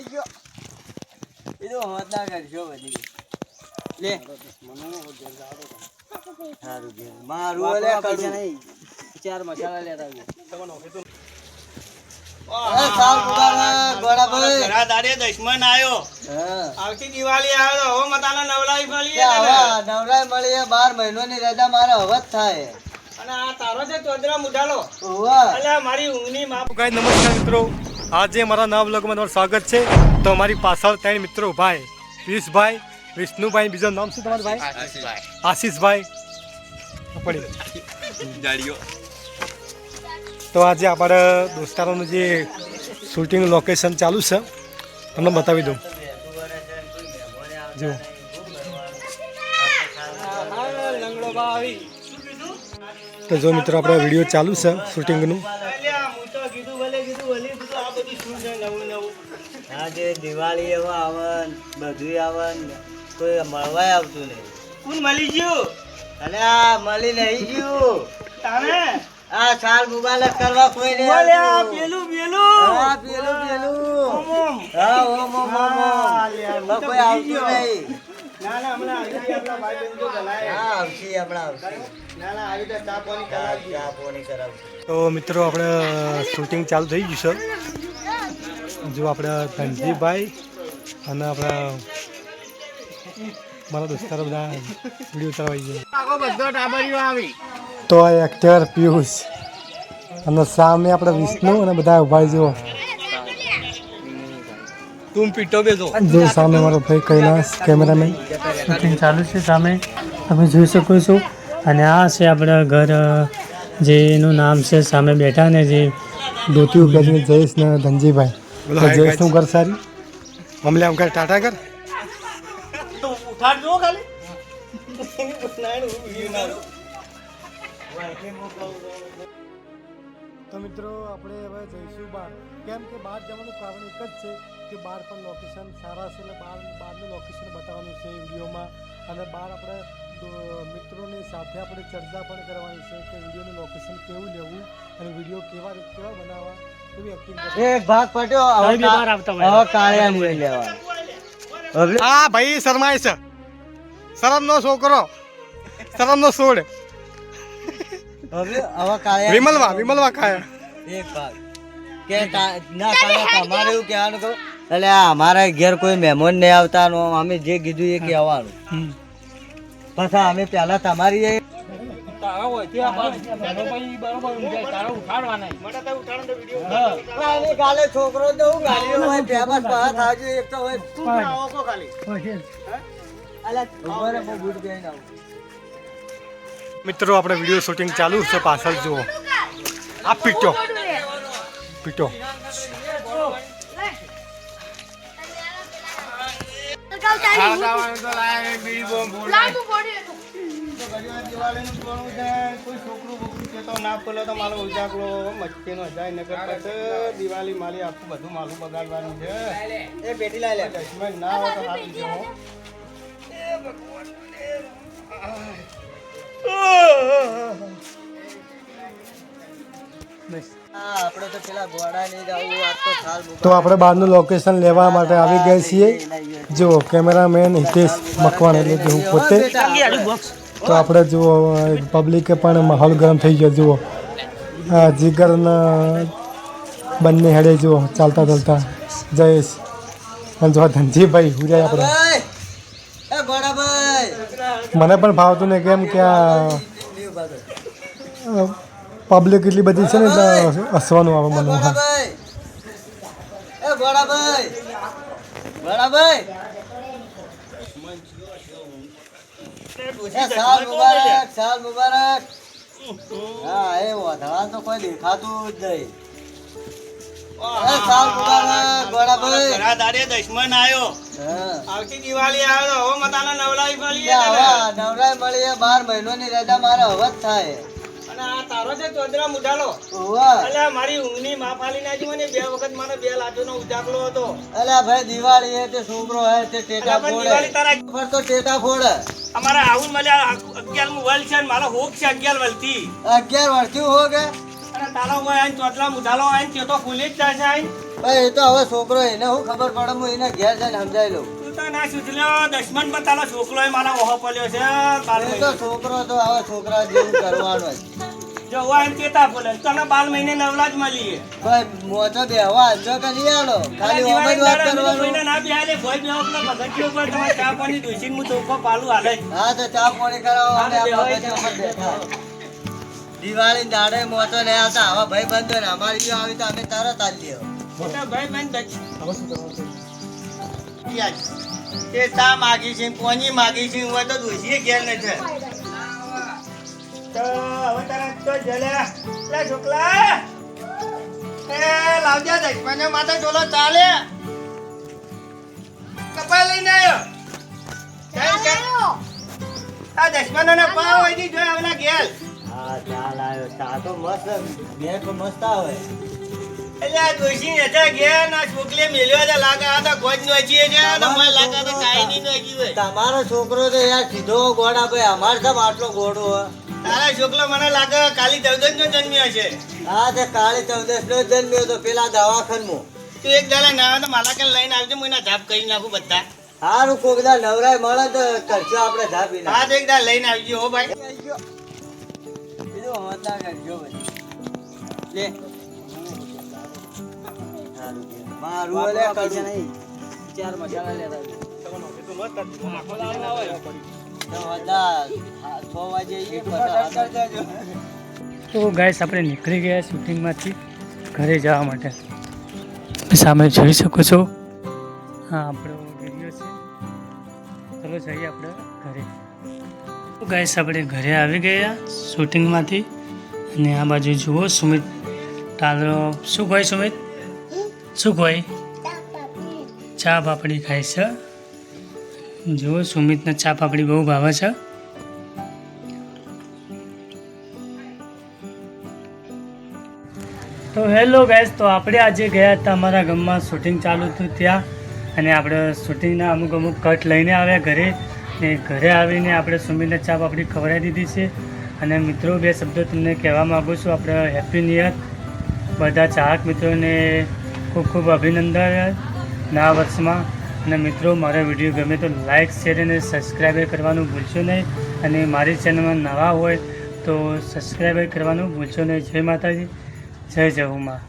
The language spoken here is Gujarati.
ગયો એ તો હોતા કરશો બધી લે સારું કે મારું લે પૈસા નહીં ચાર મસાલા લેતા આવજો તમને ઓકે તો સાલ મુબારક ગોડાભાઈ ઘરા દાડે દશમન આયો આવતી દિવાળી આવે તો હવે મતાના નવલાઈ મળી નવલાઈ મળી 12 મહિનાની રજા મારે હવે જ થાય અને આ તારો છે ચોદરા મુઢાલો અલ્યા મારી ઊંઘની માપ ગાઈસ નમસ્કાર મિત્રો આજે મારા નવા બ્લોગમાં તમારું સ્વાગત છે તો મારી પાછળ ત્રણ મિત્રો ભાઈ પિયુષભાઈ વિષ્ણુભાઈ બીજો નામ શું તમારું ભાઈ આશીષભાઈ પડી જાડીઓ તો આજે આપણે દોસ્તારોનું જે શૂટિંગ લોકેશન ચાલુ છે તમને બતાવી દઉં જો તો જો મિત્રો આપણે વિડીયો ચાલુ છે શૂટિંગનું આજે દિવાળી એવો આવન બધું આવન કોઈ મળવાય આવતું નહીં કોણ મળી ગયું અને આ મળી નહીં ગયું તમે આ સાલ મુબારક કરવા કોઈ નહીં બોલ્યા પેલું હા પેલું હા ઓમ કોઈ આવતું નહીં ના હમણાં આવી આપણા ભાઈ બંધુ ગલાય હા આવશી હમણાં આવશી ના આવી તો ચા પાણી કરાવજો તો મિત્રો આપણે શૂટિંગ ચાલુ થઈ ગયું છે જો આપણે ધનજીભાઈ અને આપણા મારા દોસ્તારો બધા વિડીયો ચલાવી જાય તો આ એક્ટર પિયુષ અને સામે આપણે વિષ્ણુ અને બધા ઉભા જુઓ જો સામે મારો ભાઈ કૈલાસ કેમેરામેન શૂટિંગ ચાલુ છે સામે તમે જોઈ શકો છો અને આ છે આપણા ઘર જે એનું નામ છે સામે બેઠા ને જે ધોતી ઉગાડીને જયેશ ને ધનજીભાઈ જયેશનું ઘર સારી મમલે આમ કર ટાટા કર ઉઠાડજો ખાલી તો મિત્રો આપણે હવે જઈશું બહાર કેમ કે બહાર જવાનું કારણ એક જ છે કે બહાર પણ લોકેશન સારા છે એટલે બહારનું લોકેશન બતાવવાનું છે વિડીયોમાં અને બહાર આપણે મિત્રોની સાથે આપણે ચર્ચા પણ કરવાની છે કે વિડીયોનું લોકેશન કેવું લેવું અને વિડીયો કેવા બનાવવા કેવી એક્ટિંગ એક ભાગ પડ્યો હવે કાળિયા મુએ લેવા હા ભાઈ શરમાય છે શરમનો છોકરો શરમનો છોડ હવે કાળિયા વિમલવા ખાયા એક ભાગ કે ના કાળિયા તમારે એવું કહેવાનું કહું એટલે અમારા ઘેર કોઈ મહેમાન નહીં આવતા અમે જે કીધું એ કહેવાનું પાછા અમે પહેલા તમારી છોકરો મિત્રો આપણે વિડીયો શૂટિંગ ચાલુ છે પાછળ જુઓ આ પીટો દિવાળી માલી આખું બધું માલું બગાડવાનું છે એ બેટી લાય લે ના હોય તો હાથ દીધો તો આપણે બહારનું લોકેશન લેવા માટે આવી ગયા છીએ જો કેમેરામેન હિતેશ મકવાણ એટલે હું પોતે તો આપણે જુઓ પબ્લિકે પણ માહોલ ગરમ થઈ ગયો જુઓ જીગરના બંને હેડે જુઓ ચાલતા જયેશ અને જો ધનજીભાઈ હુર્યા આપણે મને પણ ભાવતું ને કેમ કે પબ્લિક એટલી બધી છે ને એટલે હસવાનું આવે મને સાલ મુબારક હા એ વધારા તો કોઈ દેખાતું જ નહીં સાલ મુબારક ગોડાભાઈ ઘરા દાડે દશમન આયો આવતી દિવાળી આવે તો હવે મતાના નવલાઈ મળી નવલાઈ મળી 12 મહિનાની રજા મારે હવે જ થાય અને આ તારો છે ચોદરા મુઢાલો અલ્યા મારી ઊંઘની માફાલી નાજી મને બે વખત મને બે લાજોનો ઉજાગલો હતો અલ્યા ભાઈ દિવાળી હે તે છોકરો હે તે ટેટા ફોડે દિવાળી તારા પર તો ટેટા ફોડે અમારા આવું મળ્યા 11 મુ વલ છે ને મારો હોક છે 11 વલથી 11 વર્ષથી હો ગયા અને તારો હોય આઈ ચોદરા મુઢાલો આઈ તે તો ફૂલી જ જાય છે આઈ ભાઈ એ તો હવે છોકરો એને શું ખબર પડે હું એના ઘેર જઈને સમજાવી લઉં. તું તો ના સુધર્યો દશમન પર તારો છોકરો મારા ઓહો પડ્યો છે બાર એ તો છોકરો તો હવે છોકરા જેવું કરવાનો જ. જો હું એમ કેતા બોલે તને 12 મહિને નવલા જ મળીએ ભાઈ મોટો બેહવા હાલશો કે નહીં આલો ખાલી ઓમ જ વાત કરવાનું. ના બિહારે ભોય બેહો પેલા પગથિયો ઉપર તમારે ચા પાણી દોશીને હું ચોખ્ખો પાલું હાલે હા તો ચા પાણી કરાવો હા, અને આ બેહવાય પગથિયા ઉપર બેઠા. દિવાળી દાડે મોટો ને આવતા આવા ભાઈ બંધો ને અમારી જો આવી તો અમે તરત આલીએ. મોટા ભાઈ બેન હવે શું કરવાનું છે? એ ચા માગી છે કોની માગી છે હું તો દોશીએ ઘેર ને છે. તો હવે તારા તો જલ્યા લે છોકલા એ લાવજા દશમને માથે ચોલો ચાલે કપા લઈને આવ્યો આ દશમનો ને પાવ હોય દી જો આવના ઘેર હા ચાલ આવ્યો ચા તો મસ્ત બે તો મસ્ત આવે. એટલે આ દોશી હતા ઘેર ના છોકલે મેલ્યો છે લાગે આ તો ગોજ નો છે ને મને લાગે તો કાઈ ની નો હોય તમારો છોકરો તો યાર સીધો ગોડા ભાઈ અમાર સમ આટલો ગોડો હે. તારા છોકરો મને લાગે કાલી 14 નો જન્મ્યો છે હા તે કાળી 14 નો જન્મ્યો તો પેલા દવાખાનમાં. તું એક દાડા ના આવે તો મારા કાલ લઈને આવજો હું એના ધાપ કરી નાખું બધા હારું કોકદા નવરાય મળે તો કરજો આપણે ધાબી હા તો એક દાડા લઈને આવજો હો ભાઈ બીજું હોતા કરજો ભાઈ લે મારું ઓલે કરું નહીં 4 મસાલા લેતા તો 6 વાગે ઈ પછી તો ગાઈસ આપણે નીકળી ગયા શૂટિંગમાંથી ઘરે જવા માટે. સામે જોઈ શકો છો હા આપણો વિડીયો છે. ચલો જઈએ આપણે ઘરે. તો ગાઈસ આપણે ઘરે આવી ગયા શૂટિંગમાંથી અને આ બાજુ જુઓ સુમિત ટાલરો શું કહે સુમિત શું કહે ચા પાપડી ખાય છે. જુઓ સુમિતને ચા પાપડી બહુ ભાવે છે. તો હેલો ગાઈસ તો આપણે આજે ગયા હતા અમારા ગામમાં શૂટિંગ ચાલુ હતું ત્યાં અને આપણે શૂટિંગના અમુક કટ લઈને આવ્યા ઘરે ને ઘરે આવીને આપણે સુમિતને ચા પાપડી ખવડાવી દીધી છે. અને મિત્રો 2 શબ્દો તમને કહેવા માગું છું આપણે હેપી ન્યૂ યર બધા ચાહક મિત્રોને ખૂબ ખૂબ અભિનંદન નવા વર્ષમાં. અને મિત્રો મારો વિડીયો ગમે તો લાઇક શેર અને સબસ્ક્રાઈબ કરવાનું ભૂલશો નહીં અને મારી ચેનલમાં નવા હોય તો સબસ્ક્રાઈબ કરવાનું ભૂલશો નહીં. જય માતાજી જય જહુમાં.